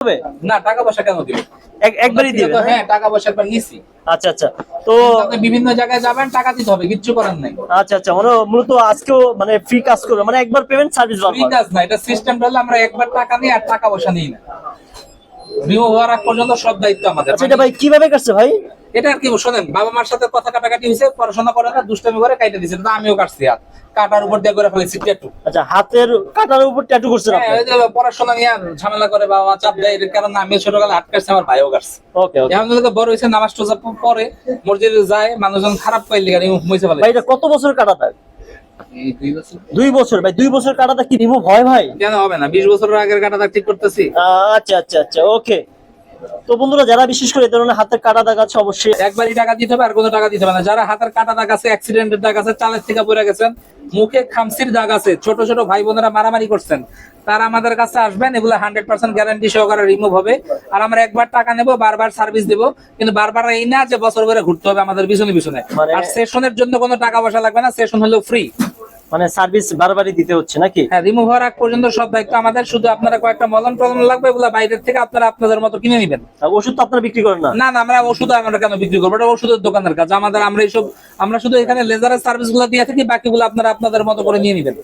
হবে না, টাকা পয়সা কেন দিবেন? একবারই দিবেন? হ্যাঁ, টাকা পয়সা একবার নিছি। আচ্ছা আচ্ছা। তো আপনি বিভিন্ন জায়গায় যাবেন, টাকা দিতে হবে, কিচ্ছু করার নাই। আচ্ছা আচ্ছা, মানে মূলত আজকেও মানে ফ্রি কাজ করবে, মানে একবার পেমেন্ট সার্ভিস ফ্রি কাজ না, এটা সিস্টেমটা হলো আমরা একবার টাকা নিই আর টাকা পয়সা নিই না। রিমুভ হওয়ার আগ পর্যন্ত সব দায়িত্ব আমাদের। আচ্ছা, এটা ভাই কিভাবে কাটছে ভাই? এটা আর কি শোনেন, বাবা মার সাথে কথা কাটাকাটি হয়েছে, পড়াশোনা করে না, দুষ্টামি করে কাইটা দিয়েছে, তো আমিও কাটছি হাত, কাটার উপর দিয়ে করে ফেলেছি ট্যাটু। আচ্ছা, হাতের কাটার উপর ট্যাটু করছেন আপনি? হ্যাঁ, ওই যে পড়াশোনা নিয়ে ঝামেলা করে বাবা চাপ দেয়, এর কারণে আমিও ছোটবেলায় হাত কাটছি, আমার ভাইও কাটছে। ওকে ওকে। এখন থেকে বড় হয়েছে, নামাজ টোজা পরে মসজিদে যায়, মানুষজন খারাপ পাইলে রিমুভ হয়েছে বলে। ভাই এটা কত বছর কাটাটা? 2 বছর। ভাই 2 বছর কাটাটা কি রিমুভ হয় ভাই? কেন হবে না, 20 বছরের আগের কাটা ঠিক করতেছি। আচ্ছা আচ্ছা আচ্ছা, ওকে। তো বন্ধুরা, যারা বিশেষ করে এই ধরনের হাতের কাটা দাগ আছে, অবশ্যই একবারই টাকা দিতে হবে, আর কোনো টাকা দিতে হবে না। যারা হাতের কাটা দাগ আছে, অ্যাক্সিডেন্টের দাগ আছে, চালের থেকে পড়ে গেছেন, মুখে খামসির দাগ আছে, ছোট ছোট ভাই বোনেরা মারামারি করছেন, তারা আমাদের কাছে আসবেন, এগুলো 100% গ্যারান্টি সহকারে রিমুভ হবে। আর আমরা একবার টাকা নেব, বারবার সার্ভিস দেবো, কিন্তু বারবার এই না যে বছর করে ঘুরতে হবে আমাদের পিছনে পিছনে। আর সেশনের জন্য কোনো টাকা পয়সা লাগবে না, সেশন হলো ফ্রি। মানে সার্ভিস বারবারই দিতে হচ্ছে নাকি? হ্যাঁ, রিমুভ হওয়ার আগ পর্যন্ত সব দায়িত্ব আমাদের। শুধু আপনারা কয়েকটা মলম টলম লাগবে, এগুলো বাইরের থেকে আপনারা আপনাদের মতো কিনে নেবেন। ওষুধ তো আপনারা বিক্রি করেন না? না না, আমরা ওষুধ আমরা কেন বিক্রি করবো? এটা ওষুধের দোকানের কাজ আমাদের। আমরা শুধু এখানে লেজারের সার্ভিস গুলো দিয়ে থাকি, বাকিগুলো আপনারা আপনাদের মতো করে নিয়ে নেবেন।